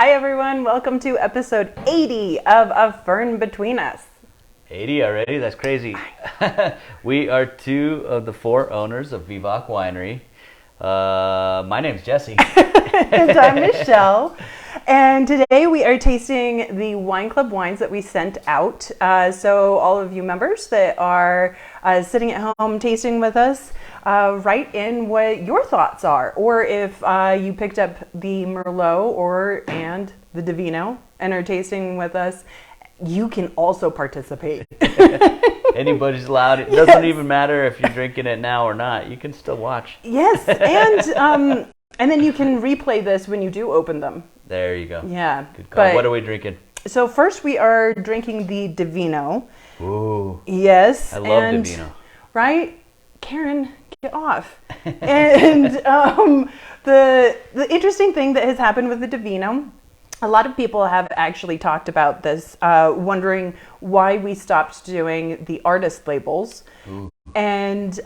Hi everyone, welcome to episode 80 of A Fern Between Us. 80 already? That's crazy. We are two of the four owners of Vivac Winery. My name's Jesse. And I'm Michelle. And today we are tasting the Wine Club wines that we sent out. So all of you members that are sitting at home tasting with us, write in what your thoughts are. Or if you picked up the Merlot and the Divino and are tasting with us, you can also participate. Anybody's allowed. It doesn't even matter if you're drinking it now or not. You can still watch. Yes, and then you can replay this when you do open them. There you go. Yeah. Good call. What are we drinking? So first we are drinking the Divino. Ooh. Yes. I love Divino. Right? Karen, get off. And the interesting thing that has happened with the Divino, a lot of people have actually talked about this, wondering why we stopped doing the artist labels. Ooh. And,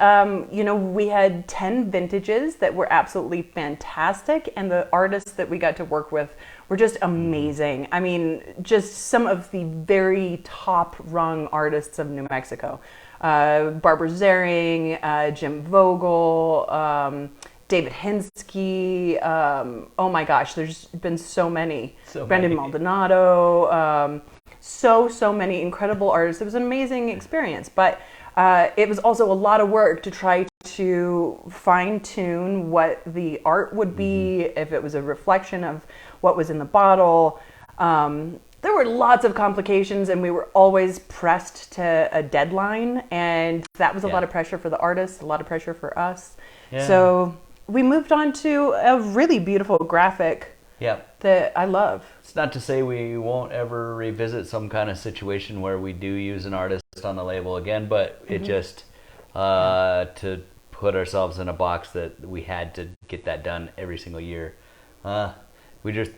we had 10 vintages that were absolutely fantastic. And the artists that we got to work with were just amazing. I mean, just some of the very top rung artists of New Mexico. Barbara Zering, Jim Vogel, David Hinsky, oh my gosh, there's been so many. Brendan Maldonado, so many incredible artists. It was an amazing experience, but it was also a lot of work to try to fine-tune what the art would be, if it was a reflection of what was in the bottle. There were lots of complications, and we were always pressed to a deadline, and that was a lot of pressure for the artists, a lot of pressure for us. Yeah. So we moved on to a really beautiful graphic that I love. It's not to say we won't ever revisit some kind of situation where we do use an artist on the label again, but it just to put ourselves in a box that we had to get that done every single year. We just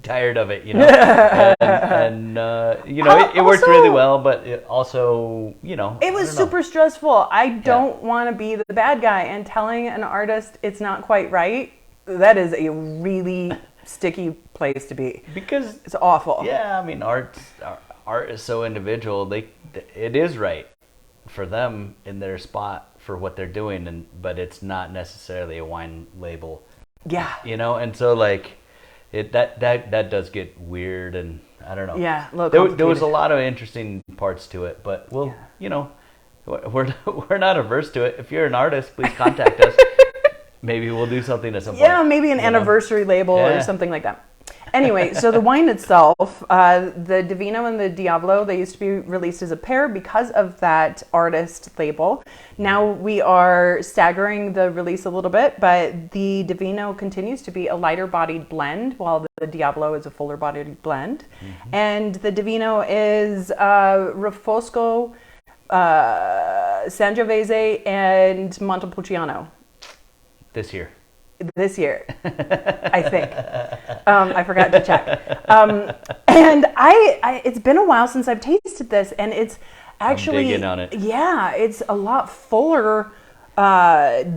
tired of it, and it worked really well, but it also, it was super stressful. I don't want to be the bad guy, and telling an artist it's not quite right, that is a really sticky place to be, because it's awful. Yeah, I mean, art is so individual. It is right for them in their spot for what they're doing, but it's not necessarily a wine label. Yeah. And so that does get weird, and I don't know. Yeah, there was a lot of interesting parts to it, but we're not averse to it. If you're an artist, please contact us. Maybe we'll do something at some point. Yeah, maybe an anniversary label or something like that. Anyway, so the wine itself, the Divino and the Diablo, they used to be released as a pair because of that artist label. Now we are staggering the release a little bit, but the Divino continues to be a lighter bodied blend, while the Diablo is a fuller bodied blend. Mm-hmm. And the Divino is Refosco, Sangiovese, and Montepulciano. This year, I think. I forgot to check. And I it's been a while since I've tasted this, and it's actually, I'm digging on it. Yeah, it's a lot fuller,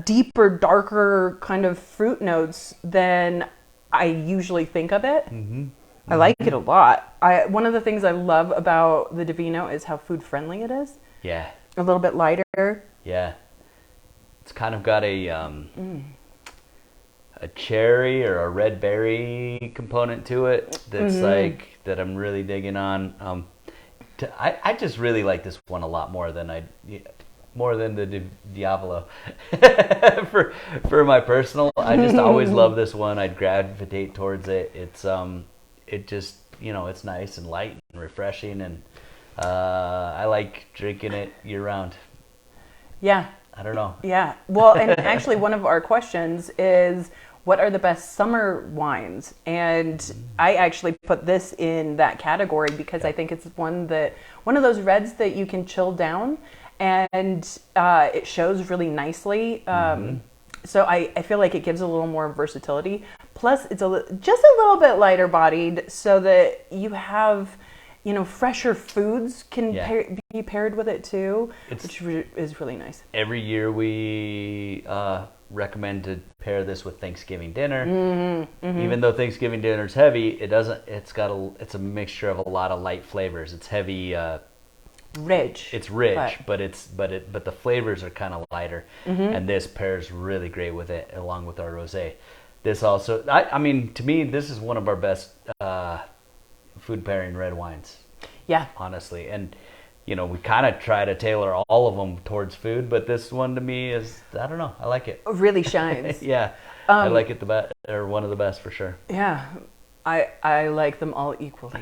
deeper, darker kind of fruit notes than I usually think of it. Mm-hmm. I like it a lot. One of the things I love about the Divino is how food friendly it is. Yeah. A little bit lighter. Yeah. It's kind of got a cherry or a red berry component to it that's that I'm really digging on. I just really like this one a lot more than the Diablo. for my personal, I just always love this one. I'd gravitate towards it. It's it's nice and light and refreshing, and I like drinking it year round. Yeah. I don't know. Yeah. Well, and actually one of our questions is, what are the best summer wines? And I actually put this in that category because I think it's one of those reds that you can chill down, and it shows really nicely. So I feel like it gives a little more versatility. Plus, it's just a little bit lighter bodied, so that you have, fresher foods can be paired with it too, which is really nice. Every year we recommend to pair this with Thanksgiving dinner. Even though Thanksgiving dinner is heavy, it's a mixture of a lot of light flavors. It's heavy, rich. It's rich, but the flavors are kind of lighter, and this pairs really great with it, along with our rosé. This also, I mean, to me, this is one of our best food pairing red wines. Yeah, honestly, and we kind of try to tailor all of them towards food, but this one to me is, I don't know, I like it. It really shines. Yeah, I like it the best, or one of the best for sure. Yeah, I like them all equally.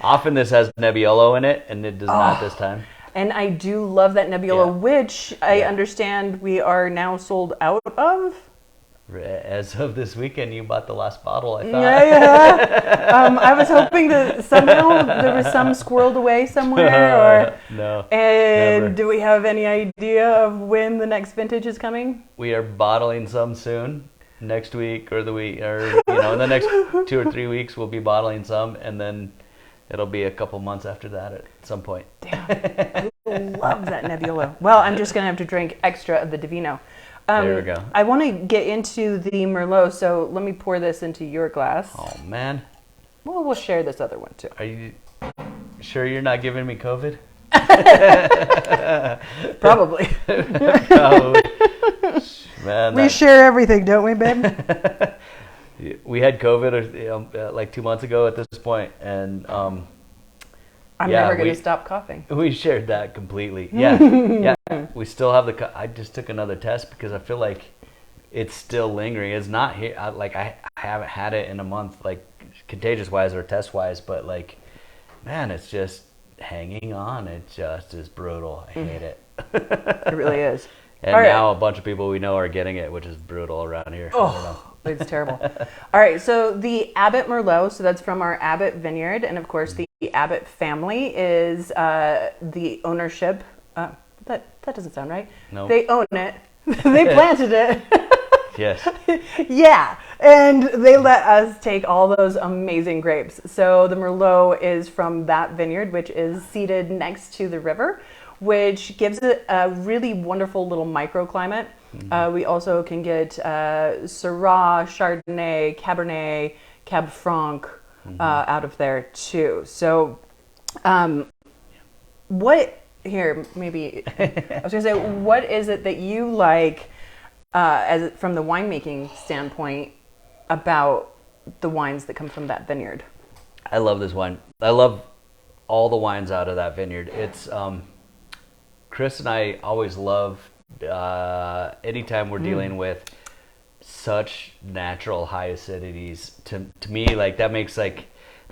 Often this has Nebbiolo in it, and it does not this time. And I do love that Nebbiolo, which I understand we are now sold out of. As of this weekend, you bought the last bottle, I thought. Yeah. I was hoping that somehow there was some squirreled away somewhere. Or no. And never. Do we have any idea of when the next vintage is coming? We are bottling some soon. Next week or in the next 2 or 3 weeks, we'll be bottling some, and then it'll be a couple months after that at some point. Damn. I love that Nebbiolo. Well, I'm just going to have to drink extra of the Divino. There we go. I want to get into the Merlot, so let me pour this into your glass. Oh, man. Well, we'll share this other one, too. Are you sure you're not giving me COVID? Probably. Probably. Man, we share everything, don't we, babe? We had COVID like 2 months ago at this point, and I'm never going to stop coughing. We shared that completely. Yeah. We still have I just took another test because I feel like it's still lingering. It's not here. I haven't had it in a month, like contagious-wise or test-wise, but like, man, it's just hanging on. It just is brutal. I hate it. It really is. And now a bunch of people we know are getting it, which is brutal around here. Oh, it's terrible. All right, so the Abbot Merlot, so that's from our Abbot Vineyard, and of course the Abbot family is the ownership. That doesn't sound right. No. They own it. They planted it. Yes. Yeah, and they let us take all those amazing grapes. So the Merlot is from that vineyard, which is seated next to the river, which gives it a really wonderful little microclimate. We also can get Syrah, Chardonnay, Cabernet, Cab Franc out of there too. So what is it that you like from the winemaking standpoint about the wines that come from that vineyard? I love this wine. I love all the wines out of that vineyard. It's Chris and I always love anytime we're dealing with such natural high acidities. To me, like that makes our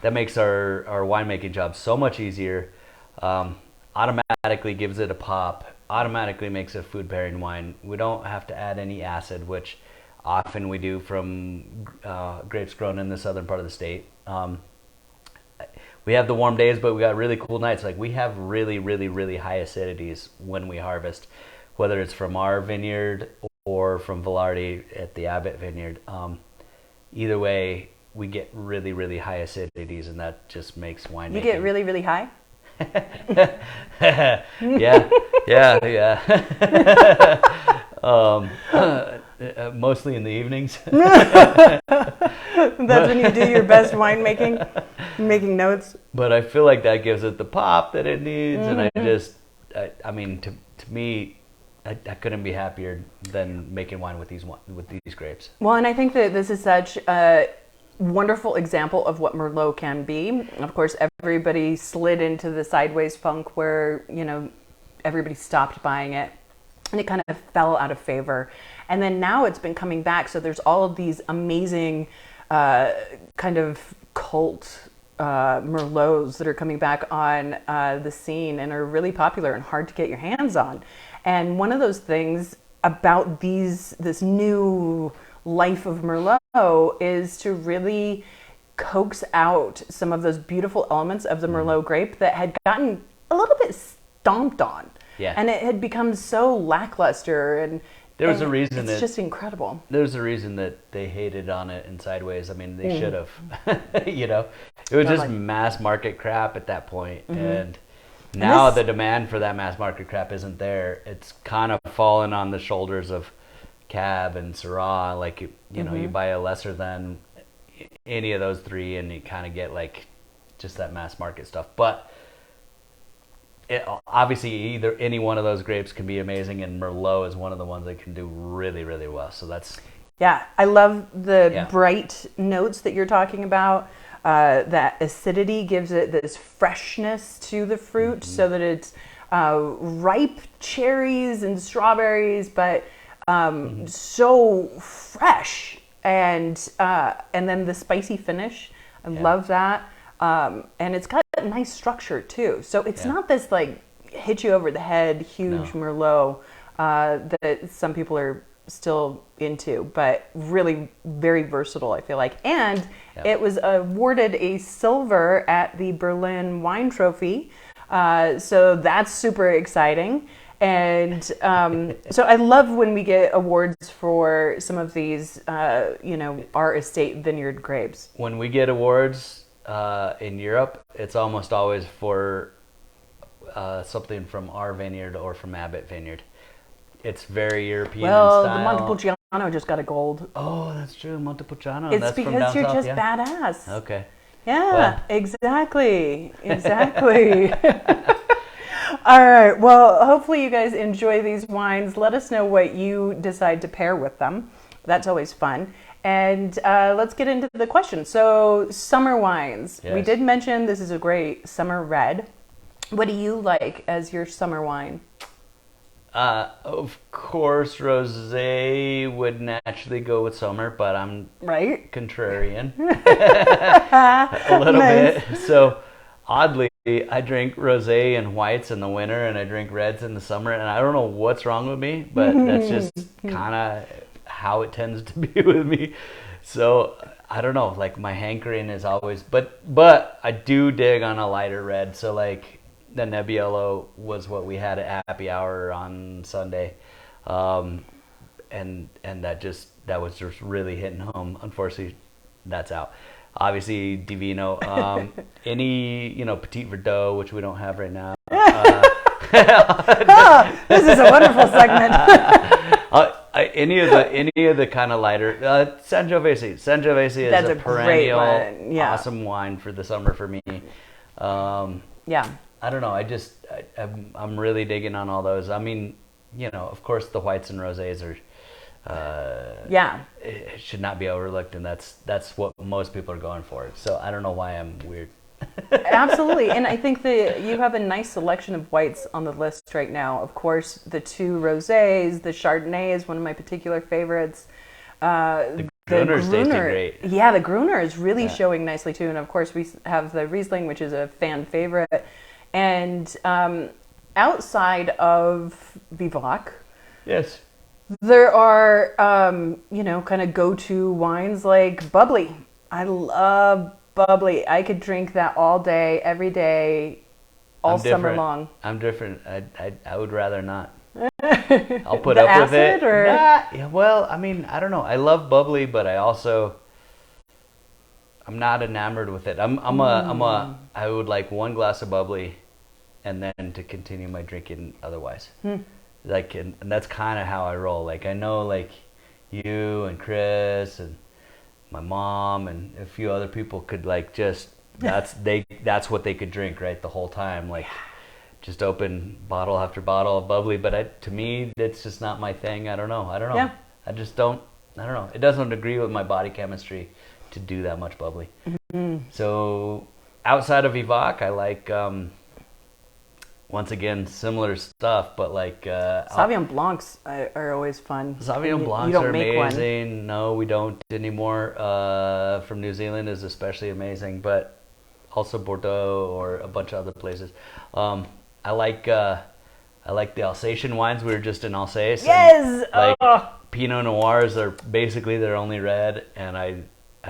winemaking job so much easier. Automatically gives it a pop. Automatically makes a food pairing wine. We don't have to add any acid, which often we do from grapes grown in the southern part of the state. We have the warm days, but we got really cool nights. Like we have really, really, really high acidities when we harvest, whether it's from our vineyard or from Velarde at the Abbot Vineyard. Either way, we get really, really high acidities, and that just makes winemaking. You get really, really high? Yeah. Mostly in the evenings. That's when you do your best winemaking, making notes. But I feel like that gives it the pop that it needs, and I mean, to me, I couldn't be happier than making wine with these grapes. Well, and I think that this is such a wonderful example of what Merlot can be. Of course, everybody slid into the sideways funk where, everybody stopped buying it and it kind of fell out of favor. And then now it's been coming back. So there's all of these amazing kind of cult Merlots that are coming back on the scene and are really popular and hard to get your hands on. And one of those things about this new life of Merlot is to really coax out some of those beautiful elements of the Merlot grape that had gotten a little bit stomped on. Yeah. And it had become so lackluster, and there's a reason it's just incredible. There's a reason that they hated on it in Sideways. I mean, they should have. It was just mass market crap at that point. And Now the demand for that mass market crap isn't there. It's kind of fallen on the shoulders of Cab and Syrah. Like you know, you buy a lesser than any of those three, and you kind of get like just that mass market stuff. But obviously, either any one of those grapes can be amazing, and Merlot is one of the ones that can do really, really well. So that's I love the bright notes that you're talking about. That acidity gives it this freshness to the fruit, so that it's ripe cherries and strawberries, but so fresh, and then the spicy finish. I love that, and it's got a nice structure too. So it's not this like hit you over the head huge Merlot that some people are still into, but really very versatile, I feel like. And it was awarded a silver at the Berlin Wine Trophy, so that's super exciting. And so I love when we get awards for some of these our estate vineyard grapes. When we get awards in Europe, it's almost always for something from our vineyard or from Abbot Vineyard. It's very European in style. Well, the Montepulciano just got a gold. Oh, that's true, Montepulciano. It's that's because from down you're south, just badass. Okay. Yeah, well. Exactly. All right. Well, hopefully you guys enjoy these wines. Let us know what you decide to pair with them. That's always fun. And let's get into the question. So, summer wines. Yes. We did mention this is a great summer red. What do you like as your summer wine? Of course, rosé would naturally go with summer, but I'm contrarian a little bit. So, oddly, I drink rosé and whites in the winter, and I drink reds in the summer. And I don't know what's wrong with me, but that's just kind of how it tends to be with me. So I don't know. Like my hankering is always, but I do dig on a lighter red. So like. The Nebbiolo was what we had at happy hour on Sunday, and that was just really hitting home. Unfortunately, that's out. Obviously, Divino, any Petit Verdot, which we don't have right now. This is a wonderful segment. Any of the kind of lighter Sangiovese. Sangiovese is a perennial awesome wine for the summer for me. I don't know. I'm really digging on all those. I mean, of course, the whites and rosés are. It should not be overlooked, and that's what most people are going for. So I don't know why I'm weird. Absolutely, and I think that you have a nice selection of whites on the list right now. Of course, the two rosés, the Chardonnay is one of my particular favorites. The Gruner's tasting great. Yeah, the Gruner is really showing nicely too, and of course we have the Riesling, which is a fan favorite. And outside of Vivac, yes, there are kind of go-to wines like bubbly. I love bubbly. I could drink that all day, every day, all summer long. I'm different. I would rather not. I'll put up with it. Or? Yeah, well, I mean, I don't know. I love bubbly, but I'm not enamored with it. I would like one glass of bubbly, and then to continue my drinking otherwise. Like, and that's kind of how I roll. Like, I know, like, you and Chris and my mom and a few other people could like just that's what they could drink right the whole time. Like, just open bottle after bottle of bubbly. But to me, it's just not my thing. I don't know. Yeah. I just don't. I don't know. It doesn't agree with my body chemistry to do that much bubbly. So outside of Vivac, I like once again similar stuff, but like Sauvignon Blancs are always fun. Sauvignon Blancs are amazing. No, we don't anymore. From New Zealand is especially amazing, but also Bordeaux or a bunch of other places. I like the Alsatian wines. We were just in Alsace. Yes. Pinot Noirs are basically their only red, and I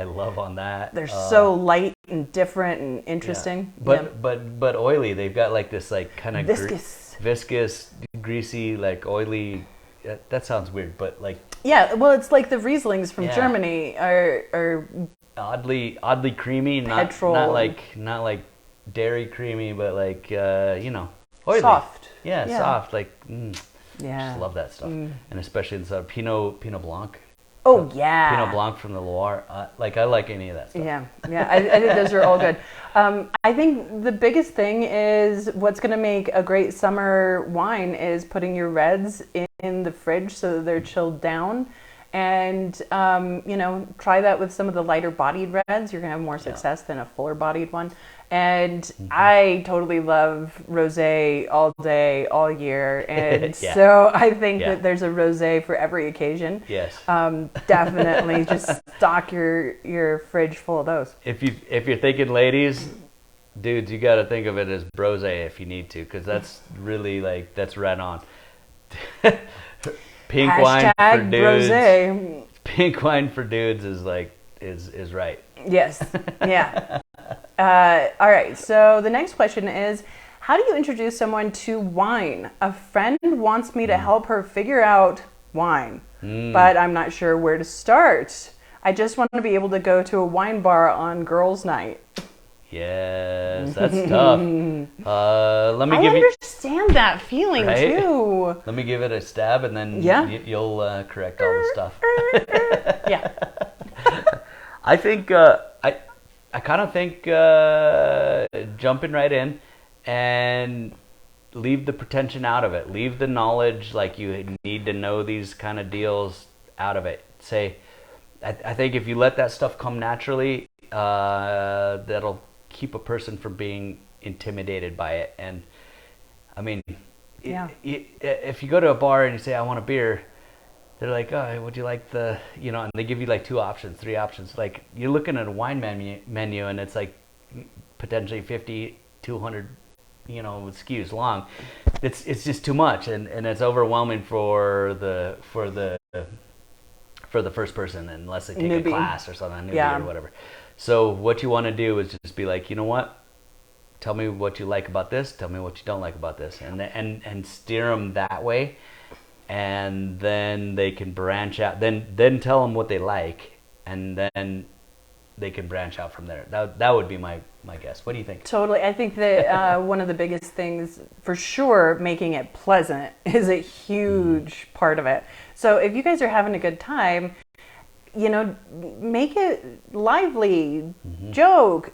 love on that. They're so light and different and interesting. Yeah. But oily. They've got like this like kind of viscous, greasy, like oily. That sounds weird, but like. Yeah, well, it's like the Rieslings from Germany are oddly creamy, not like dairy creamy, but like oily. Soft. Yeah, soft. Like yeah, just love that stuff, and especially in Pinot Blanc. Oh yeah, Pinot Blanc from the Loire. I like any of that stuff. Yeah. I think those are all good. I think the biggest thing is what's going to make a great summer wine is putting your reds in the fridge so that they're chilled down. And, try that with some of the lighter bodied reds. You're going to have more success than a fuller bodied one. And I totally love rosé all day, all year. And so I think that there's a rosé for every occasion. Yes. Definitely just stock your fridge full of those. If you're thinking ladies, dudes, you got to think of it as brosé if you need to, because that's really that's right on. Pink wine for dudes. Rosé. Pink wine for dudes is is right. Yes. Yeah. All right. So the next question is, how do you introduce someone to wine? A friend wants me to help her figure out wine, but I'm not sure where to start. I just want to be able to go to a wine bar on girls' night. Yes, that's tough. Let me I give understand that feeling too. Let me give it a stab, and then you'll correct all the stuff. Yeah. I think I kind of think jumping right in and leave the pretension out of it. Leave the knowledge, like you need to know these kind of deals, out of it. I think if you let that stuff come naturally, that'll keep a person from being intimidated by it. And I mean, if you go to a bar and you say, I want a beer, they're like, oh, would you like and they give you like 2 options, 3 options. Like, you're looking at a wine menu and it's like potentially 50, 200, SKUs long. It's just too much, and it's overwhelming for the first person, unless they take a class or something, or whatever. So what you want to do is just be like, you know what? Tell me what you like about this. Tell me what you don't like about this, and steer them that way. And then they can branch out. Then tell them what they like, and then they can branch out from there. That would be my guess. What do you think? Totally. I think that one of the biggest things, for sure, making it pleasant is a huge part of it. So if you guys are having a good time, make it lively, joke,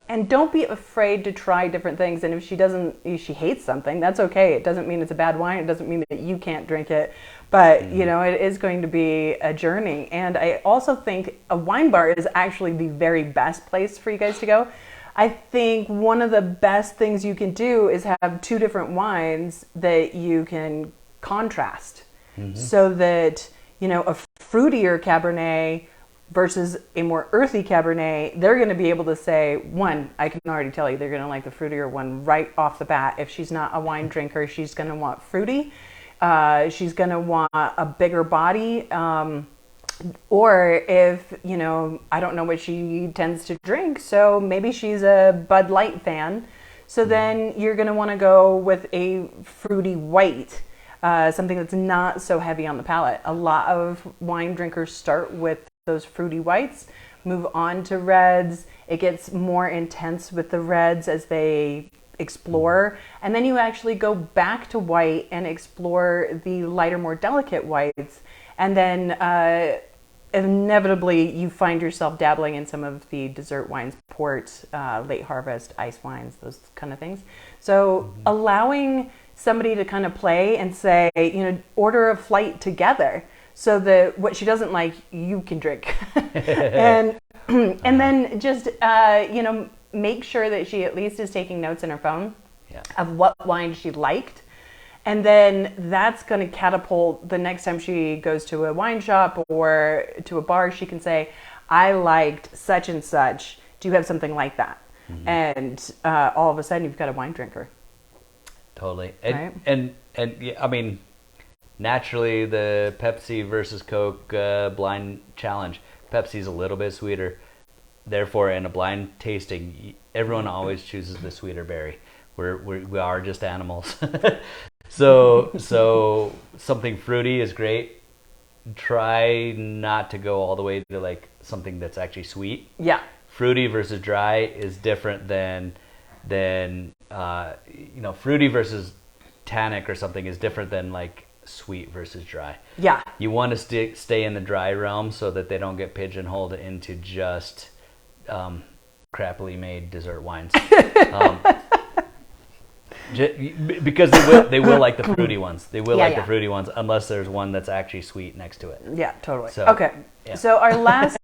and don't be afraid to try different things. And if she hates something, that's okay. It doesn't mean it's a bad wine. It doesn't mean that you can't drink it. But, it is going to be a journey. And I also think a wine bar is actually the very best place for you guys to go. I think one of the best things you can do is have 2 different wines that you can contrast. So that, a fruitier Cabernet versus a more earthy Cabernet, they're going to be able to say, one, I can already tell you they're going to like the fruitier one right off the bat. If she's not a wine drinker, she's going to want fruity. She's going to want a bigger body. Or if, I don't know what she tends to drink, so maybe she's a Bud Light fan. So then you're going to want to go with a fruity white, something that's not so heavy on the palate. A lot of wine drinkers start with those fruity whites, move on to reds. It gets more intense with the reds as they explore, and then you actually go back to white and explore the lighter, more delicate whites, and then inevitably you find yourself dabbling in some of the dessert wines, port, late harvest, ice wines, those kind of things. So allowing somebody to kind of play and say, order a flight together, so that what she doesn't like, you can drink. and then just, make sure that she at least is taking notes in her phone of what wine she liked. And then that's going to catapult the next time she goes to a wine shop or to a bar, she can say, I liked such and such. Do you have something like that? And all of a sudden you've got a wine drinker. Totally. Right? And I mean, naturally, the Pepsi versus Coke blind challenge. Pepsi's a little bit sweeter. Therefore, in a blind tasting, everyone always chooses the sweeter berry. We are just animals. So something fruity is great. Try not to go all the way to like something that's actually sweet. Yeah. fruity versus dry is different than fruity versus tannic or something is different than like sweet versus dry. Yeah. You want to stay in the dry realm so that they don't get pigeonholed into just crappily made dessert wines. Because they will like the fruity ones. They will the fruity ones unless there's one that's actually sweet next to it. Yeah, totally. So, okay. Yeah. So our last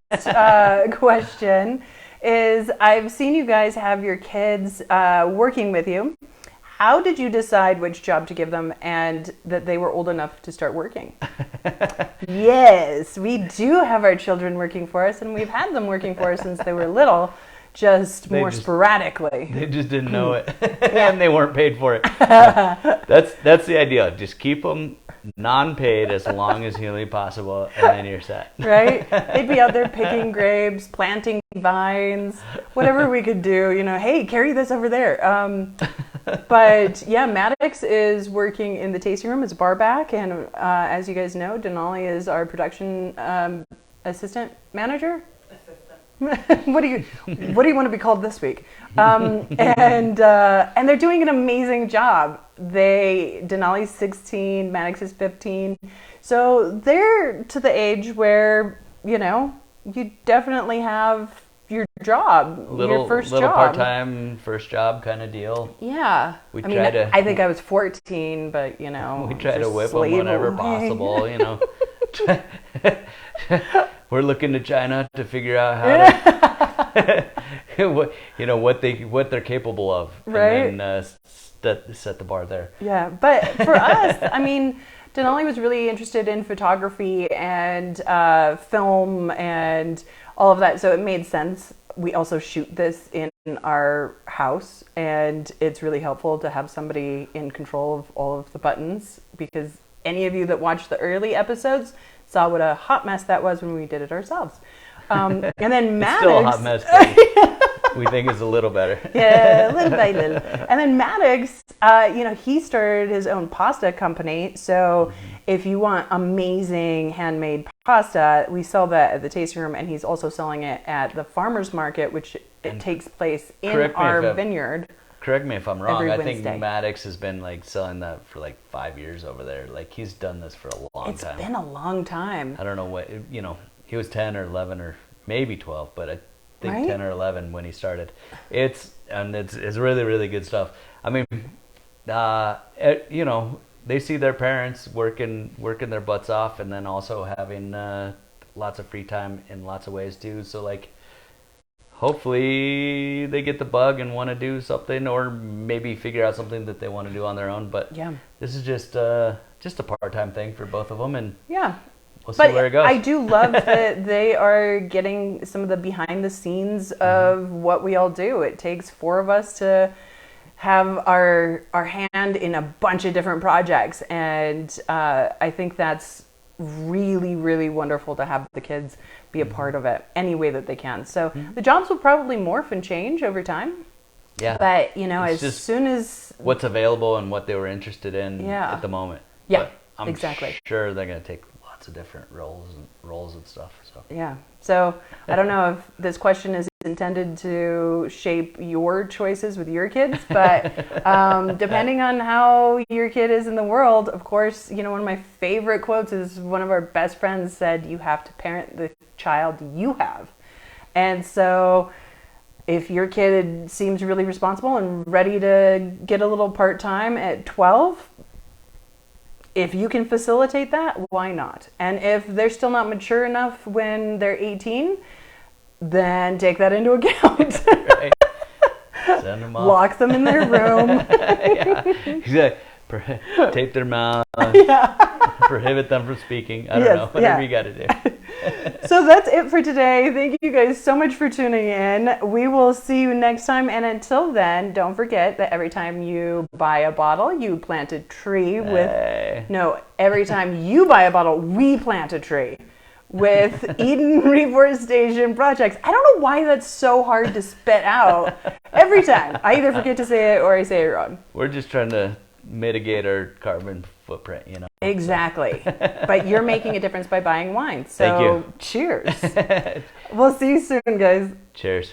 question is, I've seen you guys have your kids working with you. How did you decide which job to give them and that they were old enough to start working? Yes, we do have our children working for us, and we've had them working for us since they were little, just sporadically. They just didn't know it, and they weren't paid for it. That's the idea. Just keep them non-paid as long as humanly possible, and then you're set. Right? They'd be out there picking grapes, planting vines, whatever we could do. Hey, carry this over there. But yeah, Maddox is working in the tasting room as a bar back, and as you guys know, Denali is our production assistant manager. What do you want to be called this week? And they're doing an amazing job. Denali's 16, Maddox is 15, so they're to the age where you definitely have your job, your first job, part-time first job kind of deal. Yeah, I think I was 14, but we try to whip them whenever possible. We're looking to China to figure out how to, what they're capable of, right? And then set the bar there. Yeah, but for us, Denali was really interested in photography and film and all of that, so it made sense. We also shoot this in our house, and it's really helpful to have somebody in control of all of the buttons, because any of you that watched the early episodes saw what a hot mess that was when we did it ourselves. And then Maddox... It's still a hot mess, but we think it's a little better. Yeah, little by little. And then Maddox, he started his own pasta company. So if you want amazing handmade pasta, we sell that at the tasting room, and he's also selling it at the farmer's market, which it takes place in our vineyard. Correct me if I'm wrong. I think Wednesday. Maddox has been selling that for 5 years over there. He's done this for a long time. It's been a long time. I don't know what, he was 10 or 11 or maybe 12, but I think right? 10 or 11 when he started. It's really, really good stuff. They see their parents working their butts off, and then also having lots of free time in lots of ways too. So hopefully they get the bug and want to do something, or maybe figure out something that they want to do on their own. But yeah, this is just a part-time thing for both of them, and yeah, we'll see where it goes. I do love that they are getting some of the behind the scenes of what we all do. It takes 4 of us to have our hand in a bunch of different projects, and I think that's really, really wonderful to have the kids be a part of it any way that they can. So the jobs will probably morph and change over time. Yeah. But, as soon as... what's available and what they were interested in at the moment. Yeah, but I'm exactly. sure they're going to take lots of different roles and stuff. So. Yeah. So I don't know if this question is intended to shape your choices with your kids, but depending on how your kid is in the world, of course, one of my favorite quotes is one of our best friends said, "You have to parent the child you have." And so if your kid seems really responsible and ready to get a little part-time at 12, if you can facilitate that, why not? And if they're still not mature enough when they're 18, then take that into account. Right. Send them off. Lock them in their room. Yeah. Exactly. Tape their mouth. Yeah. Prohibit them from speaking. I don't know. Whatever you got to do. So that's it for today. Thank you guys so much for tuning in. We will see you next time. And until then, don't forget that every time you buy a bottle, you plant a tree with... No, every time you buy a bottle, we plant a tree with Eden Reforestation Projects. I don't know why that's so hard to spit out. Every time. I either forget to say it or I say it wrong. We're just trying to mitigate our carbon footprint, Exactly. But you're making a difference by buying wine. So Thank you. Cheers. We'll see you soon, guys. Cheers.